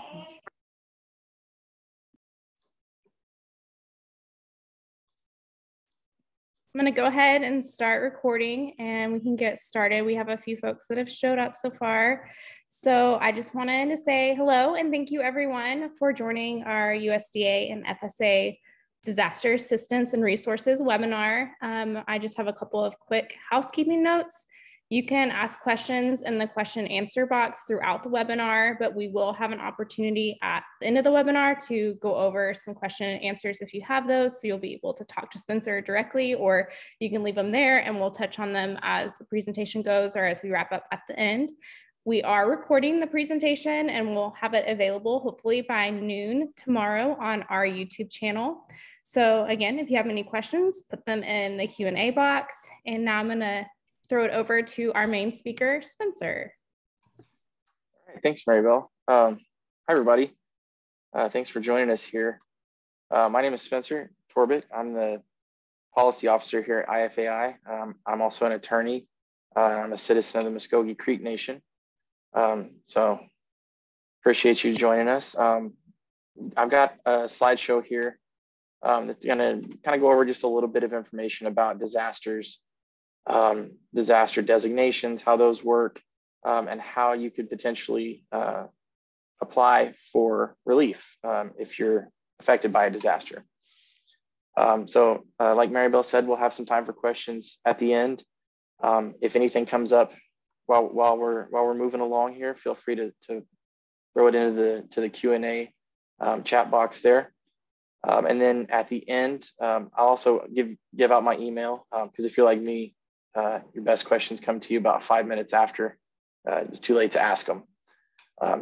I'm going to go ahead and start recording and we can get started. We have a few folks that have showed up so far. So I just wanted to say hello and thank you everyone for joining our USDA and FSA Disaster Assistance and Resources webinar. I just have a couple of quick housekeeping notes. You can ask questions in the question and answer box throughout the webinar, but we will have an opportunity at the end of the webinar to go over some question and answers if you have those. So you'll be able to talk to Spencer directly, or you can leave them there and we'll touch on them as the presentation goes or as we wrap up at the end. We are recording the presentation and we'll have it available hopefully by noon tomorrow on our YouTube channel. So again, if you have any questions, put them in the Q&A box. And now I'm gonna throw it over to our main speaker, Spencer. All right, thanks, Maribel. Hi, everybody. Thanks for joining us here. My name is Spencer Torbett. I'm the policy officer here at IFAI. I'm also an attorney. I'm a citizen of the Muskogee Creek Nation. So appreciate you joining us. I've got a slideshow here that's gonna kind of go over just a little bit of information about disasters, disaster designations, how those work, and how you could potentially apply for relief if you're affected by a disaster. Like Maribel said, we'll have some time for questions at the end. If anything comes up while we're moving along here, feel free to throw it into the Q&A chat box there. And then at the end, I'll also give out my email because if you're like me, your best questions come to you about 5 minutes after it was too late to ask them.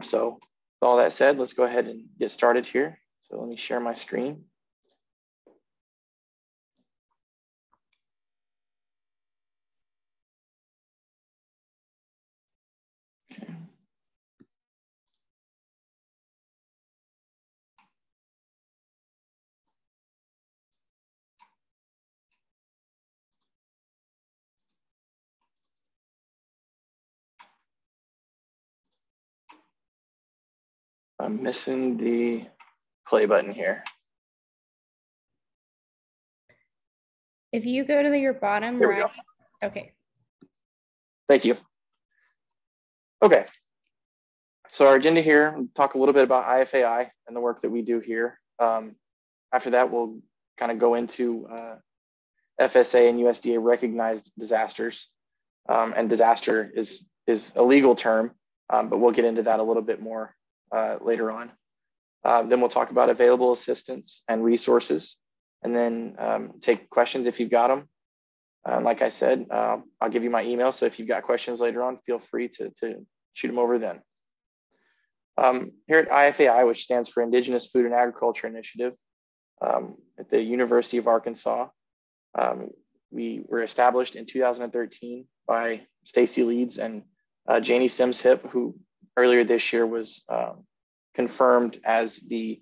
So with all that said, let's go ahead and get started here. So let me share my screen. Okay. I'm missing the play button here. If you go to your bottom right, okay. Thank you. Okay, so our agenda here, we'll talk a little bit about IFAI and the work that we do here. After that, we'll kind of go into FSA and USDA recognized disasters. And disaster is a legal term, but we'll get into that a little bit more later on. Then we'll talk about available assistance and resources, and then take questions if you've got them. Like I said, I'll give you my email, so if you've got questions later on, feel free to shoot them over then. Here at IFAI, which stands for Indigenous Food and Agriculture Initiative, at the University of Arkansas, we were established in 2013 by Stacy Leeds and Janie Sims-Hip, who earlier this year was confirmed as the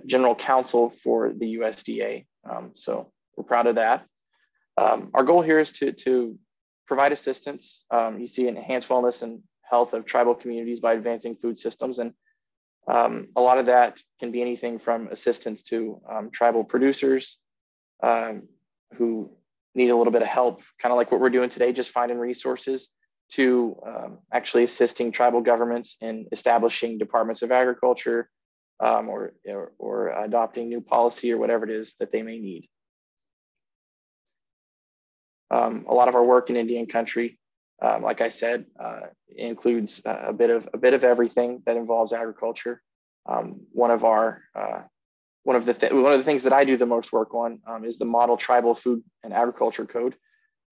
general counsel for the USDA. So we're proud of that. Our goal here is to provide assistance. You see enhanced wellness and health of tribal communities by advancing food systems. And a lot of that can be anything from assistance to tribal producers who need a little bit of help, kind of like what we're doing today, just finding resources, to actually assisting tribal governments in establishing departments of agriculture or adopting new policy or whatever it is that they may need. A lot of our work in Indian country, like I said, includes a bit of everything that involves agriculture. One of the things that I do the most work on is the Model Tribal Food and Agriculture Code,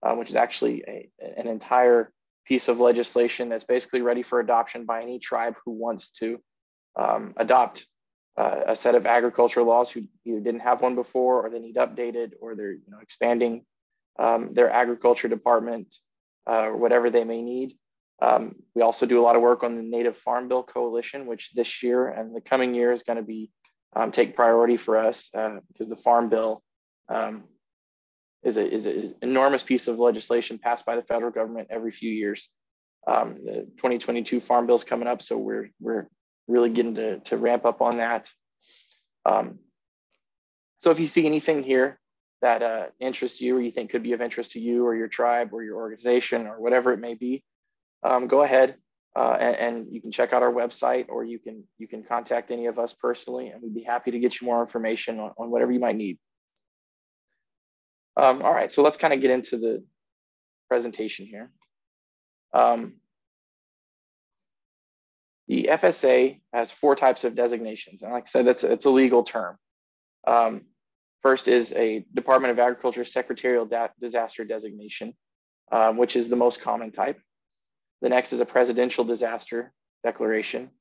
which is actually an entire piece of legislation that's basically ready for adoption by any tribe who wants to adopt a set of agricultural laws, who either didn't have one before, or they need updated, or they're expanding their agriculture department, or whatever they may need. We also do a lot of work on the Native Farm Bill Coalition, which this year and the coming year is going to be take priority for us because the Farm Bill is an enormous piece of legislation passed by the federal government every few years. The 2022 Farm Bill is coming up, so we're really getting to ramp up on that. So if you see anything here that interests you or you think could be of interest to you or your tribe or your organization or whatever it may be, go ahead and you can check out our website, or you can contact any of us personally, and we'd be happy to get you more information on whatever you might need. All right, so let's kind of get into the presentation here. The FSA has 4 types of designations, and like I said, it's a legal term. First is a Department of Agriculture secretarial disaster designation, which is the most common type. The next is a presidential disaster declaration.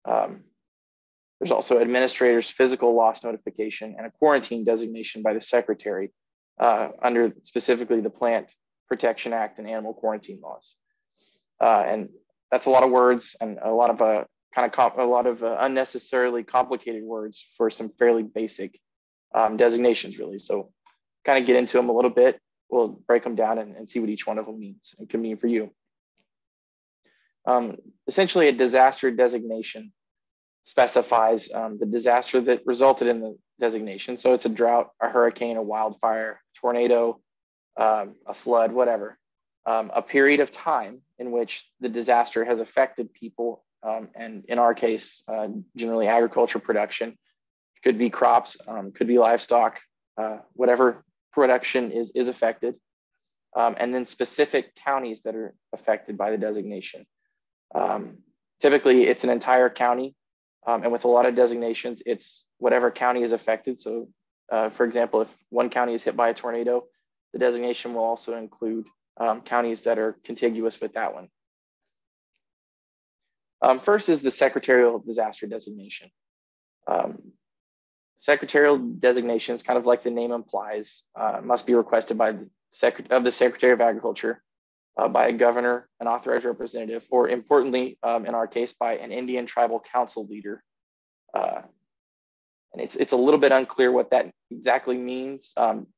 There's also administrator's physical loss notification and a quarantine designation by the secretary under specifically the Plant Protection Act and animal quarantine laws. And that's a lot of words and a lot of unnecessarily complicated words for some fairly basic designations, really. So kind of get into them a little bit. We'll break them down and see what each one of them means and can mean for you. Essentially, a disaster designation specifies the disaster that resulted in the designation. So it's a drought, a hurricane, a wildfire, tornado, a flood, whatever. A period of time in which the disaster has affected people, and in our case, generally agriculture production. Could be crops, could be livestock, whatever production is affected, and then specific counties that are affected by the designation. Typically, it's an entire county, and with a lot of designations, it's whatever county is affected. So, for example, if one county is hit by a tornado, the designation will also include counties that are contiguous with that one. First is the secretarial disaster designation. Secretarial designations, kind of like the name implies, must be requested by the Secretary of Agriculture, by a governor, an authorized representative, or importantly, in our case, by an Indian tribal council leader. And it's a little bit unclear what that exactly means.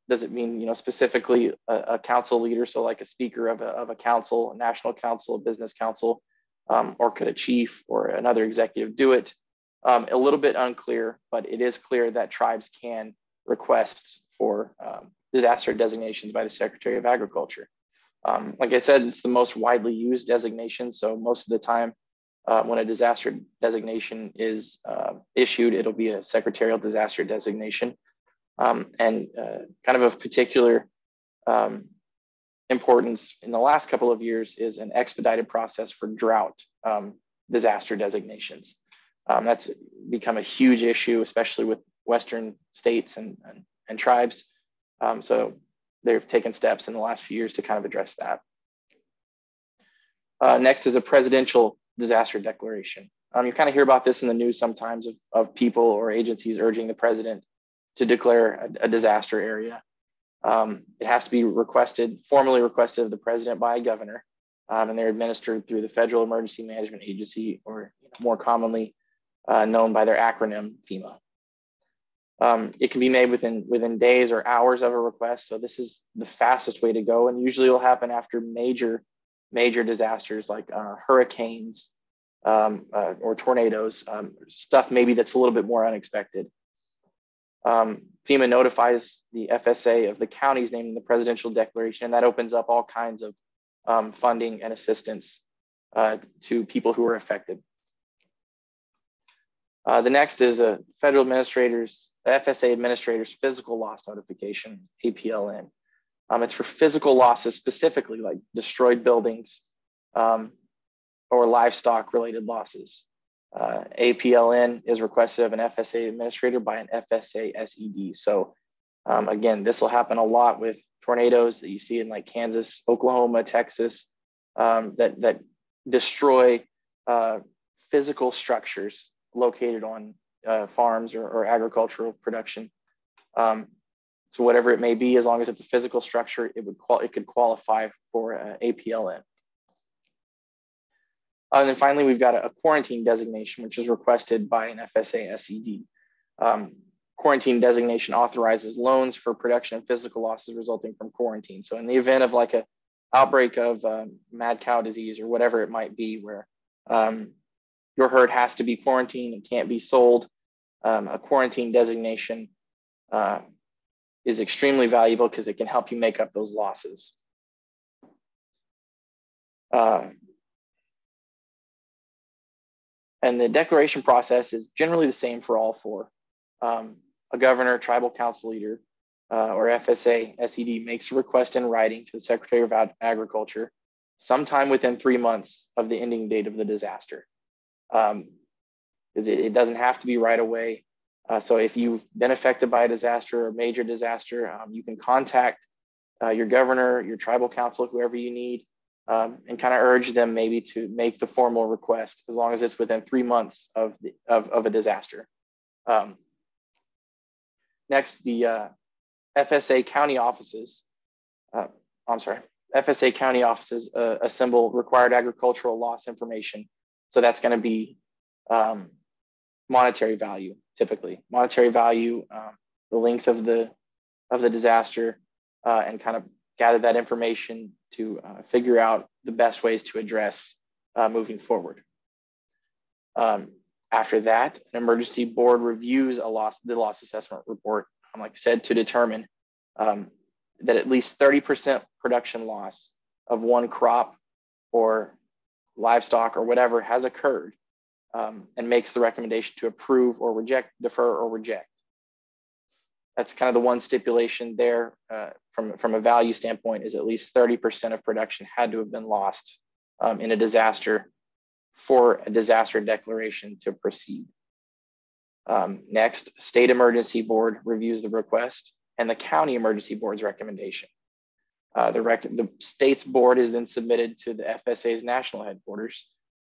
Does it mean, specifically a council leader, so like a speaker of a council, a national council, a business council, or could a chief or another executive do it? A little bit unclear, but it is clear that tribes can request for disaster designations by the Secretary of Agriculture. Like I said, it's the most widely used designation. So most of the time when a disaster designation is issued, it'll be a secretarial disaster designation. And kind of particular importance in the last couple of years is an expedited process for drought disaster designations. That's become a huge issue, especially with Western states and tribes. So they've taken steps in the last few years to kind of address that. Next is a presidential disaster declaration. You kind of hear about this in the news sometimes of people or agencies urging the president to declare a disaster area. It has to be formally requested of the president by a governor, and they're administered through the Federal Emergency Management Agency, or more commonly known by their acronym, FEMA. It can be made within days or hours of a request. So this is the fastest way to go, and usually will happen after major disasters like hurricanes or tornadoes, stuff maybe that's a little bit more unexpected. FEMA notifies the FSA of the counties named in the presidential declaration, and that opens up all kinds of funding and assistance to people who are affected. The next is a FSA administrator's physical loss notification, APLN. It's for physical losses, specifically like destroyed buildings or livestock related losses. APLN is requested of an FSA administrator by an FSA SED. So again, this will happen a lot with tornadoes that you see in like Kansas, Oklahoma, Texas, that destroy physical structures located on farms or agricultural production. So whatever it may be, as long as it's a physical structure, it could qualify for APLN. And then finally, we've got a quarantine designation, which is requested by an FSA SED. Quarantine designation authorizes loans for production and physical losses resulting from quarantine. So in the event of like an outbreak of mad cow disease or whatever it might be, where your herd has to be quarantined and can't be sold. A quarantine designation is extremely valuable because it can help you make up those losses. And the declaration process is generally the same for all four. A governor, tribal council leader, or FSA, SED makes a request in writing to the Secretary of Agriculture sometime within 3 months of the ending date of the disaster. It doesn't have to be right away. So if you've been affected by a disaster or major disaster, you can contact your governor, your tribal council, whoever you need, and kind of urge them maybe to make the formal request as long as it's within 3 months of a disaster. Next, the FSA county offices, FSA county offices assemble required agricultural loss information. So that's going to be monetary value, typically monetary value, the length of the disaster, and kind of gather that information to figure out the best ways to address moving forward. After that, an emergency board reviews the loss assessment report, like I said, to determine that at least 30% production loss of one crop or livestock or whatever has occurred, and makes the recommendation to approve or reject, defer or reject. That's kind of the one stipulation there from a value standpoint, is at least 30% of production had to have been lost in a disaster for a disaster declaration to proceed. Next, state emergency board reviews the request and the county emergency board's recommendation. The state's board is then submitted to the FSA's national headquarters,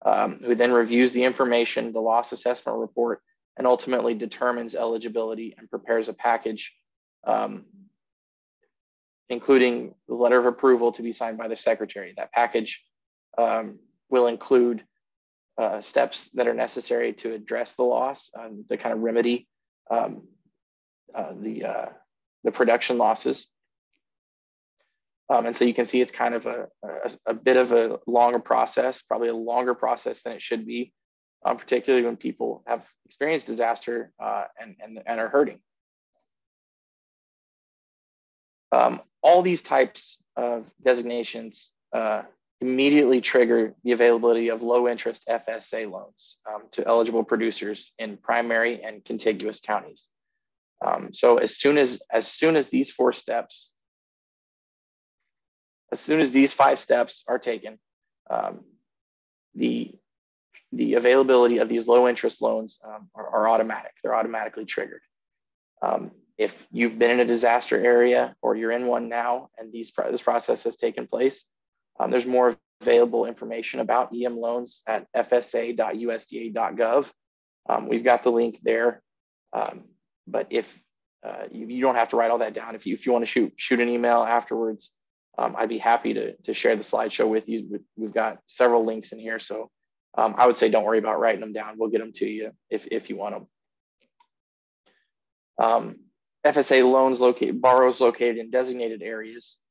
who then reviews the information, the loss assessment report, and ultimately determines eligibility and prepares a package, including the letter of approval to be signed by the secretary. That package will include steps that are necessary to address the loss, to kind of remedy the production losses. And so you can see it's kind of a bit of a longer process, probably a longer process than it should be, particularly when people have experienced disaster and are hurting. All these types of designations immediately trigger the availability of low interest FSA loans to eligible producers in primary and contiguous counties. So as soon as these 4 steps, as soon as these 5 steps are taken, the availability of these low interest loans are automatic. They're automatically triggered. If you've been in a disaster area or you're in one now and this process has taken place, there's more available information about EM loans at fsa.usda.gov. We've got the link there. But if you don't have to write all that down, if you want to shoot an email afterwards, I'd be happy to share the slideshow with you. We've got several links in here. So I would say don't worry about writing them down. We'll get them to you if you want them. FSA borrowers located in designated areas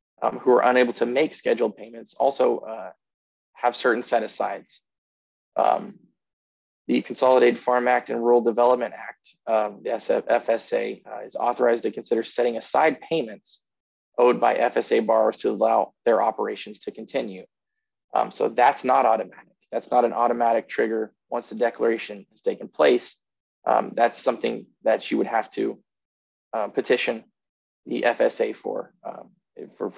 who are unable to make scheduled payments also have certain set-asides. The Consolidated Farm Act and Rural Development Act, the FSA, is authorized to consider setting aside payments owed by FSA borrowers to allow their operations to continue. So that's not automatic. That's not an automatic trigger once the declaration has taken place. That's something that you would have to petition the FSA for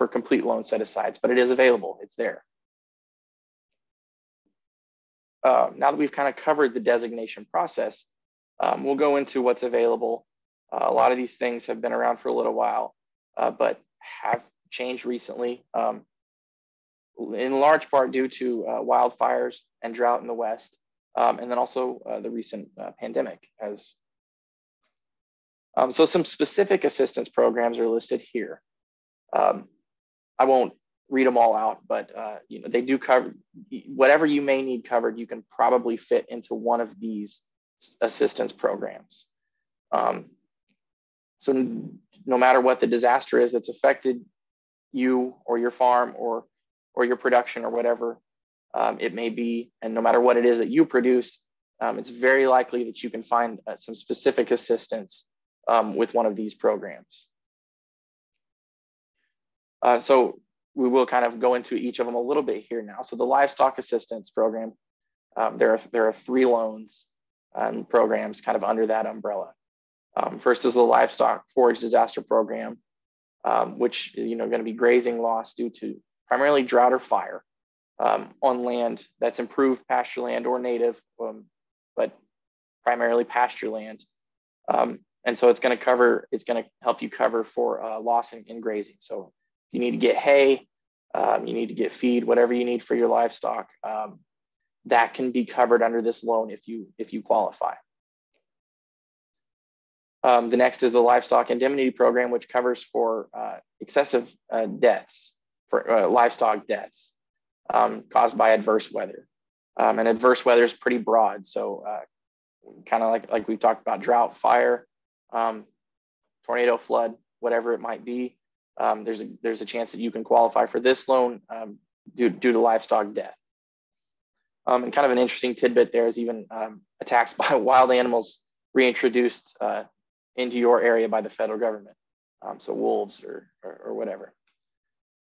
complete loan set-asides, but it is available. It's there. Now that we've kind of covered the designation process, we'll go into what's available. A lot of these things have been around for a little while, but have changed recently, in large part due to wildfires and drought in the West, and then also the recent pandemic. So some specific assistance programs are listed here. I won't read them all out, but they do cover whatever you may need covered. You can probably fit into one of these assistance programs. So no matter what the disaster is that's affected you or your farm or your production or whatever it may be, and no matter what it is that you produce, it's very likely that you can find some specific assistance with one of these programs. So we will kind of go into each of them a little bit here now. So the livestock assistance program, there are 3 loans and programs kind of under that umbrella. First is the livestock forage disaster program, which is going to be grazing loss due to primarily drought or fire on land that's improved pasture land or native, but primarily pasture land. And so it's going to help you cover for loss in grazing. So you need to get hay, you need to get feed, whatever you need for your livestock, that can be covered under this loan if you qualify. The next is the livestock indemnity program, which covers for excessive deaths, for livestock deaths caused by adverse weather. And adverse weather is pretty broad. So kind of like we've talked about, drought, fire, tornado, flood, whatever it might be. There's a chance that you can qualify for this loan due to livestock death. And kind of an interesting tidbit there is even attacks by wild animals reintroduced into your area by the federal government. So wolves or whatever.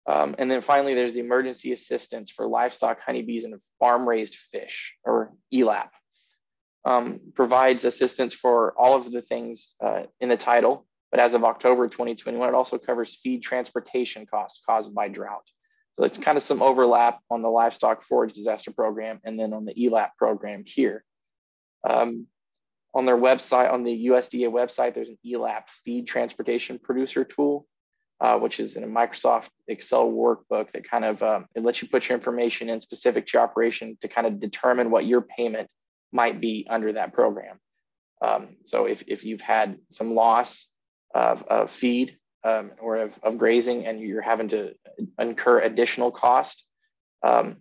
And then finally, there's the emergency assistance for livestock, honeybees, and farm-raised fish, or ELAP. Provides assistance for all of the things in the title, but as of October 2021, it also covers feed transportation costs caused by drought. So it's kind of some overlap on the livestock forage disaster program and then on the ELAP program here. On their website, on the USDA website, there's an ELAP feed transportation producer tool, which is in a Microsoft Excel workbook that kind of, it lets you put your information in specific to your operation to kind of determine what your payment might be under that program. So if you've had some loss of feed or of grazing and you're having to incur additional cost, go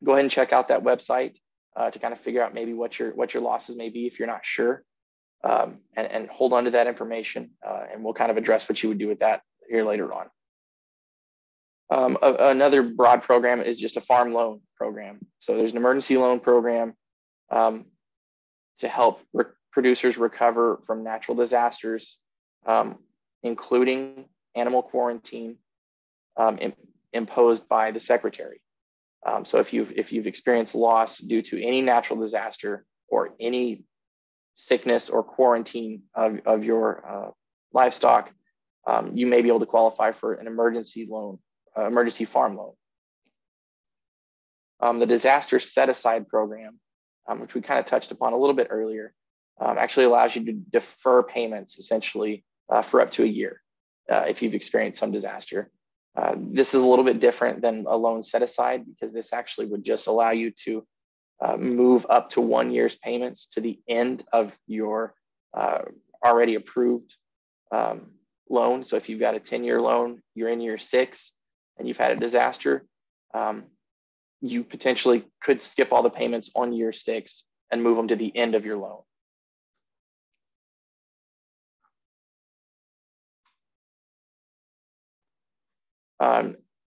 ahead and check out that website to kind of figure out maybe what your losses may be if you're not sure, and hold on to that information, and we'll kind of address what you would do with that here later on. Another broad program is just a farm loan program. So there's an emergency loan program to help producers recover from natural disasters, including animal quarantine imposed by the secretary. So if you've experienced loss due to any natural disaster or any sickness or quarantine of your livestock, you may be able to qualify for an emergency loan, emergency farm loan. The disaster set-aside program, which we kind of touched upon a little bit earlier, actually allows you to defer payments essentially for up to a year if you've experienced some disaster. This is a little bit different than a loan set-aside because this actually would just allow you to move up to 1 year's payments to the end of your already approved loan. So if you've got a 10-year loan, you're in year 6 and you've had a disaster, you potentially could skip all the payments on year 6 and move them to the end of your loan.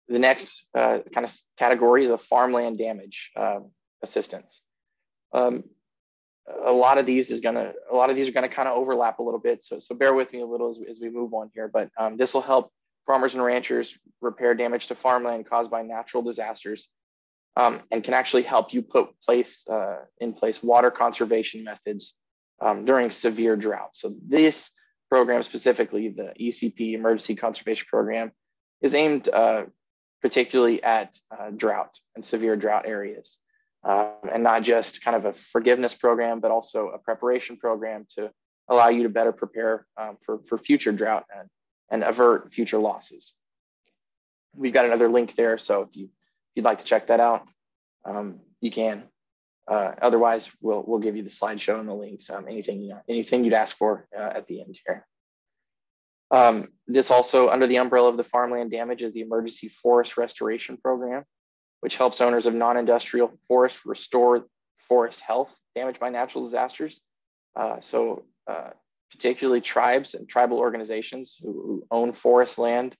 The next kind of category is a farmland damage assistance. A lot of these are going to kind of overlap a little bit. So bear with me a little as we move on here, but this will help farmers and ranchers repair damage to farmland caused by natural disasters, and can actually help you put in place water conservation methods during severe drought. So this program specifically, the ECP, Emergency Conservation Program, is aimed particularly at drought and severe drought areas, and not just kind of a forgiveness program, but also a preparation program to allow you to better prepare for future drought and avert future losses. We've got another link there, so if you'd like to check that out, you can. Otherwise, we'll give you the slideshow and the links, anything you'd ask for at the end here. This also, under the umbrella of the farmland damage, is the Emergency Forest Restoration Program, which helps owners of non-industrial forests restore forest health damaged by natural disasters. So particularly tribes and tribal organizations who own forest land,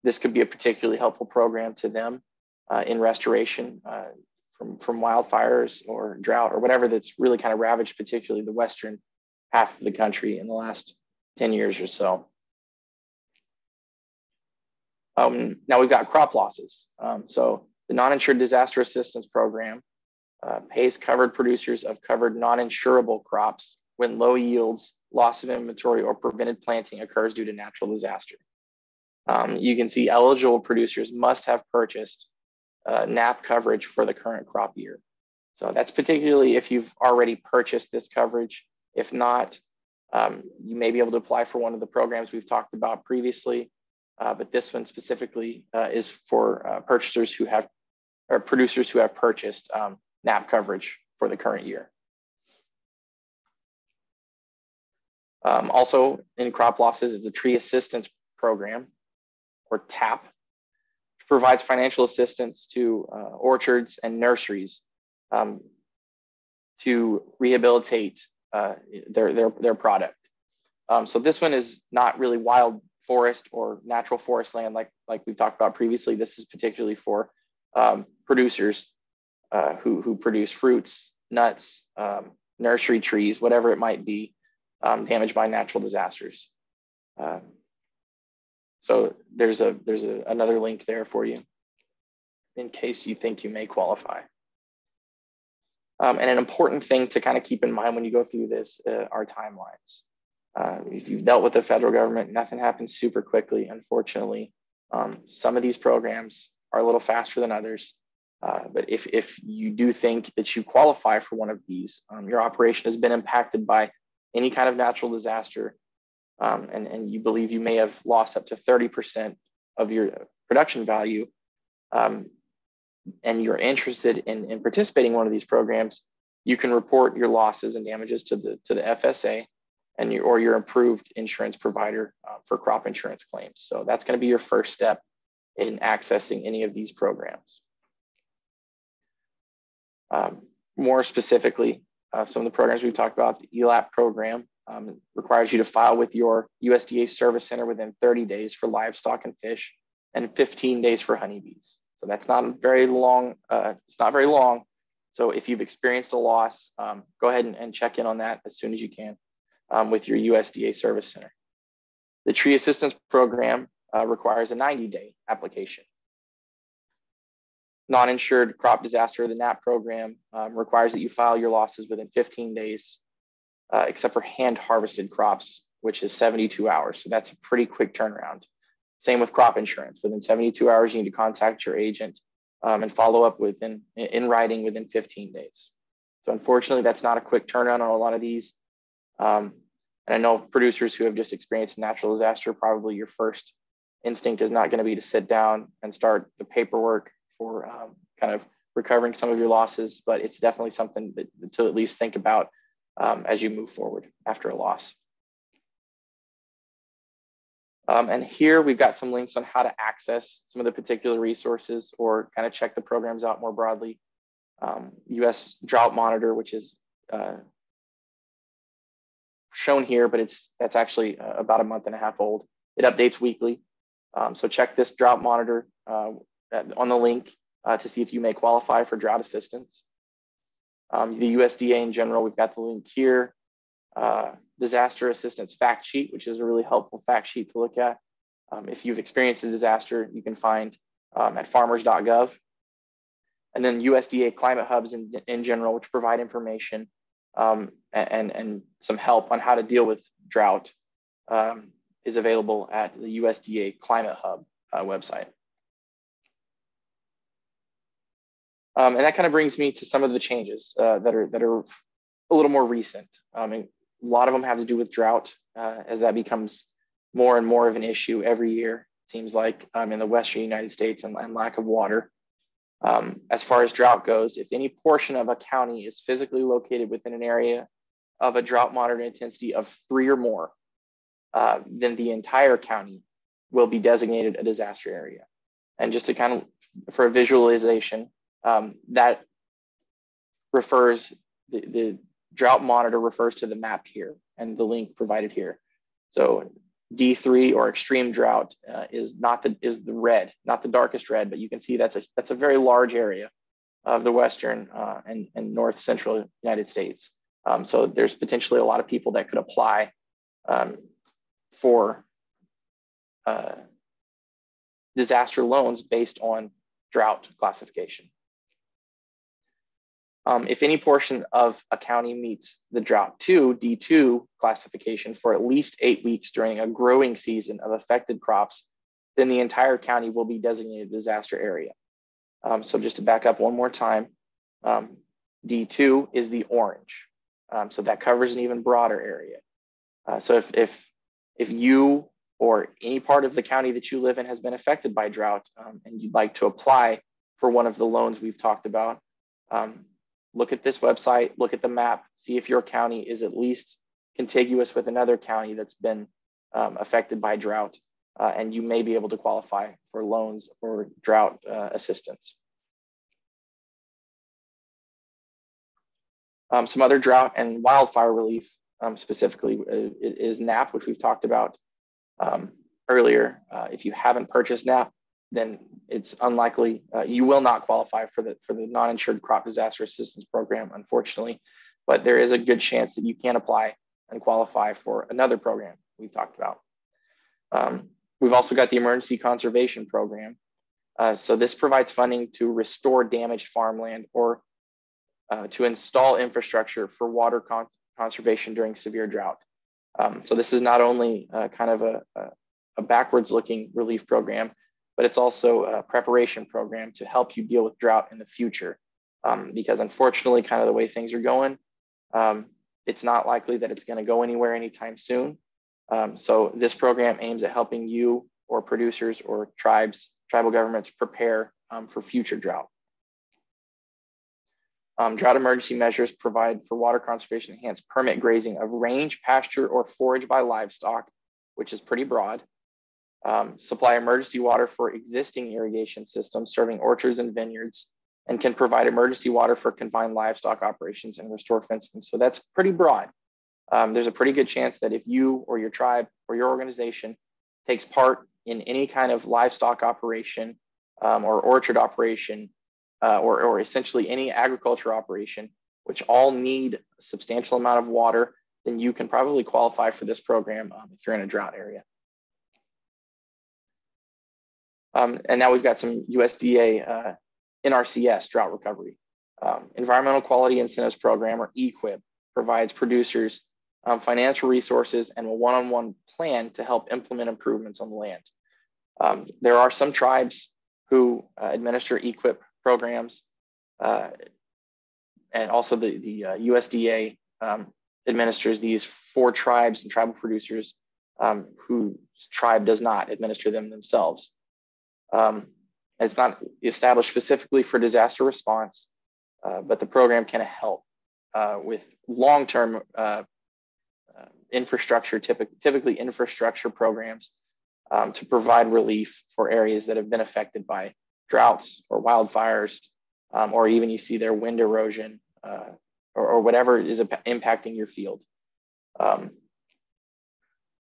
this could be a particularly helpful program to them in restoration from wildfires or drought or whatever that's really kind of ravaged, particularly the western half of the country in the last 10 years or so. Now we've got crop losses. So the non-insured disaster assistance program pays covered producers of covered non-insurable crops when low yields, loss of inventory, or prevented planting occurs due to natural disaster. You can see eligible producers must have purchased NAP coverage for the current crop year. So that's particularly if you've already purchased this coverage. If not, you may be able to apply for one of the programs we've talked about previously, but this one specifically is for producers who have purchased NAP coverage for the current year. Also in crop losses is the Tree Assistance Program, or TAP, which provides financial assistance to orchards and nurseries to rehabilitate their product. So this one is not really wild forest or natural forest land like we've talked about previously. This is particularly for producers who produce fruits, nuts, nursery trees, whatever it might be, damaged by natural disasters. So there's another link there for you in case you think you may qualify. And an important thing to kind of keep in mind when you go through this are timelines. If you've dealt with the federal government, nothing happens super quickly, unfortunately. Some of these programs are a little faster than others. But if you do think that you qualify for one of these, your operation has been impacted by any kind of natural disaster, and you believe you may have lost up to 30% of your production value, and you're interested in participating in one of these programs, you can report your losses and damages to the FSA and or your approved insurance provider for crop insurance claims. So that's going to be your first step in accessing any of these programs. More specifically, some of the programs we've talked about, the ELAP program requires you to file with your USDA service center within 30 days for livestock and fish, and 15 days for honeybees. So that's not very long. It's not very long. So if you've experienced a loss, go ahead and check in on that as soon as you can with your USDA service center. The Tree Assistance Program requires a 90-day application. Non-insured crop disaster, the NAP program, requires that you file your losses within 15 days, except for hand harvested crops, which is 72 hours. So that's a pretty quick turnaround. Same with crop insurance. Within 72 hours, you need to contact your agent and follow up in writing within 15 days. So unfortunately, that's not a quick turnaround on a lot of these. And I know producers who have just experienced natural disaster, probably your first instinct is not going to be to sit down and start the paperwork for kind of recovering some of your losses, but it's definitely something to at least think about as you move forward after a loss. And here we've got some links on how to access some of the particular resources or kind of check the programs out more broadly. US Drought Monitor, which is shown here, but that's actually about a month and a half old. It updates weekly. So check this Drought Monitor on the link to see if you may qualify for drought assistance. The USDA in general, we've got the link here. Disaster Assistance Fact Sheet, which is a really helpful fact sheet to look at. If you've experienced a disaster, you can find at farmers.gov. And then USDA climate hubs in general, which provide information and some help on how to deal with drought, is available at the USDA Climate Hub website. And that kind of brings me to some of the changes that are a little more recent. And a lot of them have to do with drought, as that becomes more and more of an issue every year, it seems like, in the Western United States and lack of water. As far as drought goes, if any portion of a county is physically located within an area of a drought monitor intensity of 3 or more, then the entire county will be designated a disaster area. And just to kind of, for a visualization, that refers, the drought monitor refers to the map here and the link provided here. So D3 or extreme drought is the red, not the darkest red, but you can see that's a very large area. of the Western and North Central United States. So there's potentially a lot of people that could apply for disaster loans based on drought classification. If any portion of a county meets the drought 2, D2 classification for at least 8 weeks during a growing season of affected crops, then the entire county will be designated disaster area. So just to back up one more time, D2 is the orange. So that covers an even broader area. So if you or any part of the county that you live in has been affected by drought and you'd like to apply for one of the loans we've talked about, look at this website, look at the map, see if your county is at least contiguous with another county that's been affected by drought, and you may be able to qualify for loans or drought assistance. Some other drought and wildfire relief specifically is NAP, which we've talked about earlier. If you haven't purchased NAP, then it's unlikely you will not qualify for the non-insured crop disaster assistance program, unfortunately. But there is a good chance that you can apply and qualify for another program we've talked about. We've also got the emergency conservation program. So this provides funding to restore damaged farmland or to install infrastructure for water conservation during severe drought. So this is not only kind of a backwards looking relief program, but it's also a preparation program to help you deal with drought in the future. Because unfortunately, kind of the way things are going, it's not likely that it's gonna go anywhere anytime soon. So this program aims at helping you or producers or tribal governments prepare for future drought. Drought emergency measures provide for water conservation, enhanced permit grazing of range, pasture, or forage by livestock, which is pretty broad. Supply emergency water for existing irrigation systems serving orchards and vineyards, and can provide emergency water for confined livestock operations and restore fencing. So that's pretty broad. There's a pretty good chance that if you or your tribe or your organization takes part in any kind of livestock operation or orchard operation, or essentially any agriculture operation, which all need a substantial amount of water, then you can probably qualify for this program if you're in a drought area. And now we've got some USDA NRCS drought recovery. Environmental Quality Incentives Program, or EQIP, provides producers financial resources and a one-on-one plan to help implement improvements on the land. There are some tribes who administer EQIP programs, and also the USDA administers these for tribes and tribal producers whose tribe does not administer them themselves. It's not established specifically for disaster response, but the program can help with long-term infrastructure, typically infrastructure programs to provide relief for areas that have been affected by droughts or wildfires, or even you see their wind erosion or whatever is impacting your field.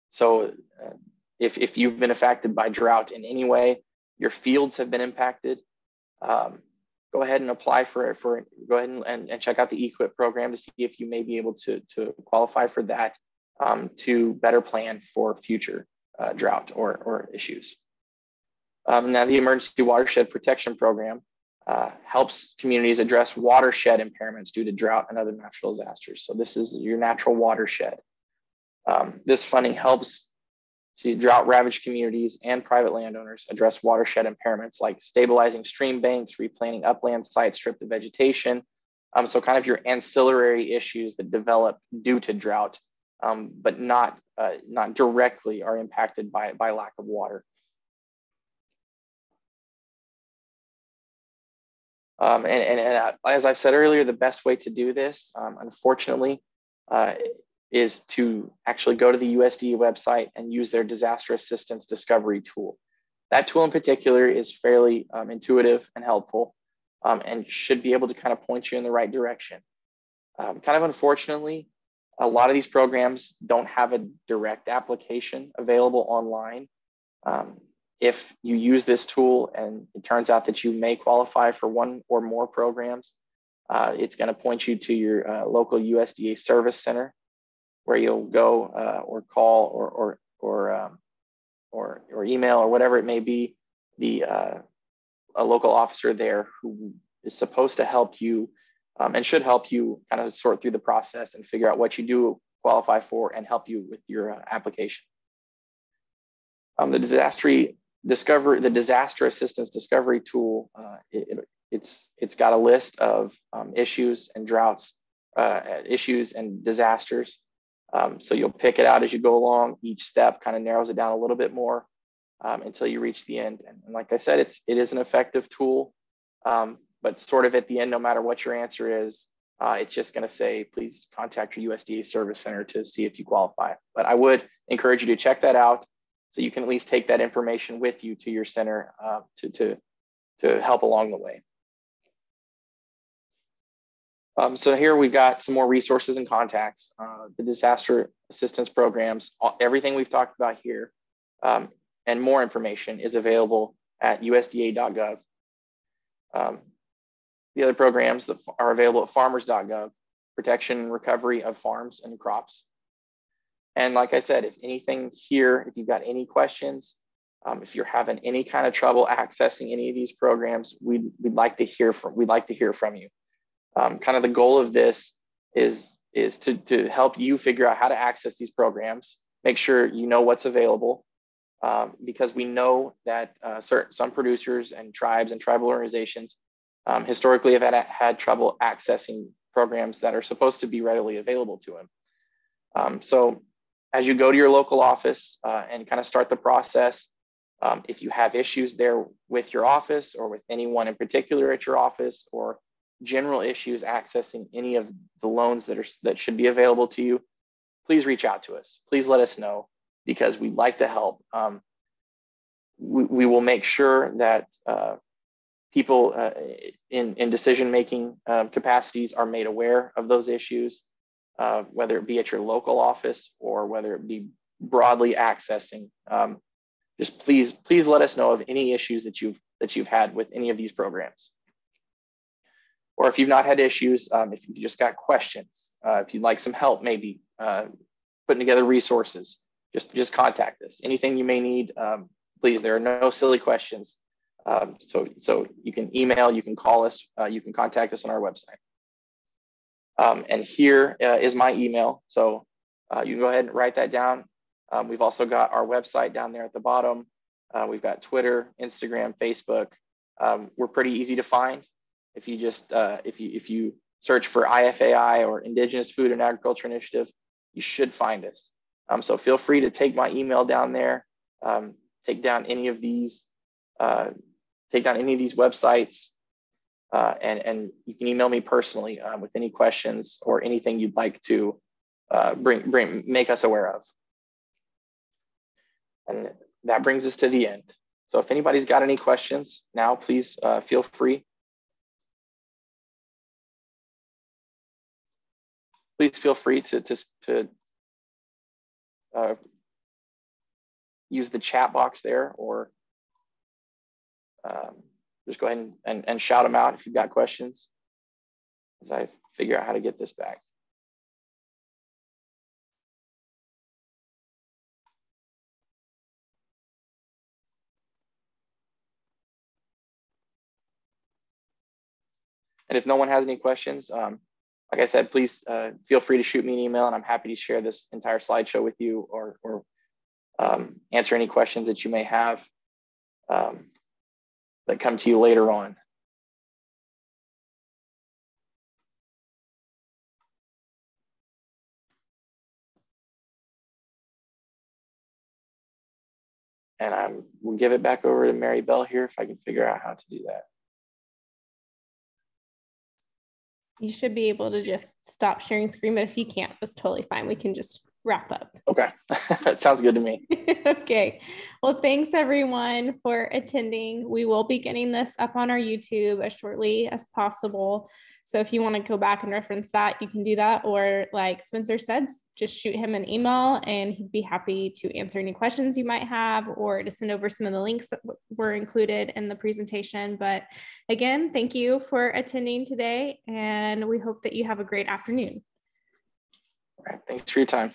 So if you've been affected by drought in any way, your fields have been impacted, go ahead and apply go ahead and check out the EQIP program to see if you may be able to qualify for that to better plan for future drought or issues. Now the Emergency Watershed Protection Program helps communities address watershed impairments due to drought and other natural disasters. So this is your natural watershed. This funding helps these drought-ravaged communities and private landowners address watershed impairments like stabilizing stream banks, replanting upland sites stripped of vegetation. So kind of your ancillary issues that develop due to drought, but not directly are impacted by lack of water. And as I've said earlier, the best way to do this, unfortunately, is to actually go to the USDA website and use their disaster assistance discovery tool. That tool in particular is fairly intuitive and helpful, and should be able to kind of point you in the right direction. Kind of unfortunately, a lot of these programs don't have a direct application available online. if you use this tool and it turns out that you may qualify for one or more programs, it's going to point you to your local USDA service center, where you'll go or call or email or whatever it may be a local officer there who is supposed to help you and should help you kind of sort through the process and figure out what you do qualify for and help you with your application. The disaster assistance discovery tool, it's got a list of issues and droughts, issues and disasters. So you'll pick it out as you go along. Each step kind of narrows it down a little bit more until you reach the end. And like I said, it is an effective tool, but sort of at the end, no matter what your answer is, it's just going to say, please contact your USDA service center to see if you qualify. But I would encourage you to check that out so you can at least take that information with you to your center to help along the way. So here we've got some more resources and contacts. The disaster assistance programs, everything we've talked about here, and more information is available at USDA.gov. The other programs that are available at farmers.gov, protection and recovery of farms and crops. And like I said, if anything here, if you've got any questions, if you're having any kind of trouble accessing any of these programs, we'd like to hear from you. Kind of the goal of this is to help you figure out how to access these programs, make sure you know what's available, because we know that some producers and tribes and tribal organizations historically have had trouble accessing programs that are supposed to be readily available to them. So as you go to your local office and kind of start the process, if you have issues there with your office or with anyone in particular at your office, or general issues accessing any of the loans that should be available to you, please reach out to us. Please let us know, because we'd like to help. We will make sure that people in decision-making capacities are made aware of those issues, whether it be at your local office or whether it be broadly accessing. Just please let us know of any issues that you've had with any of these programs. Or if you've not had issues, if you just got questions, if you'd like some help, maybe putting together resources, just contact us. Anything you may need, please, there are no silly questions. So you can email, you can call us, you can contact us on our website. And here is my email. So you can go ahead and write that down. We've also got our website down there at the bottom. We've got Twitter, Instagram, Facebook. We're pretty easy to find. If you just if you search for IFAI or Indigenous Food and Agriculture Initiative, you should find us. So feel free to take my email down there, take down any of these websites, and you can email me personally with any questions or anything you'd like to make us aware of. And that brings us to the end. So if anybody's got any questions now, please feel free. Please feel free to use the chat box there, or just go ahead and shout them out if you've got questions as I figure out how to get this back. And if no one has any questions, like I said, please feel free to shoot me an email, and I'm happy to share this entire slideshow with you, or answer any questions that you may have that come to you later on. And we'll give it back over to Mary Bell here if I can figure out how to do that. You should be able to just stop sharing screen, but if you can't, that's totally fine. We can just wrap up. Okay, that sounds good to me. Okay, well, thanks everyone for attending. We will be getting this up on our YouTube as shortly as possible. So if you want to go back and reference that, you can do that. Or like Spencer said, just shoot him an email and he'd be happy to answer any questions you might have or to send over some of the links that were included in the presentation. But again, thank you for attending today, and we hope that you have a great afternoon. All right, thanks for your time.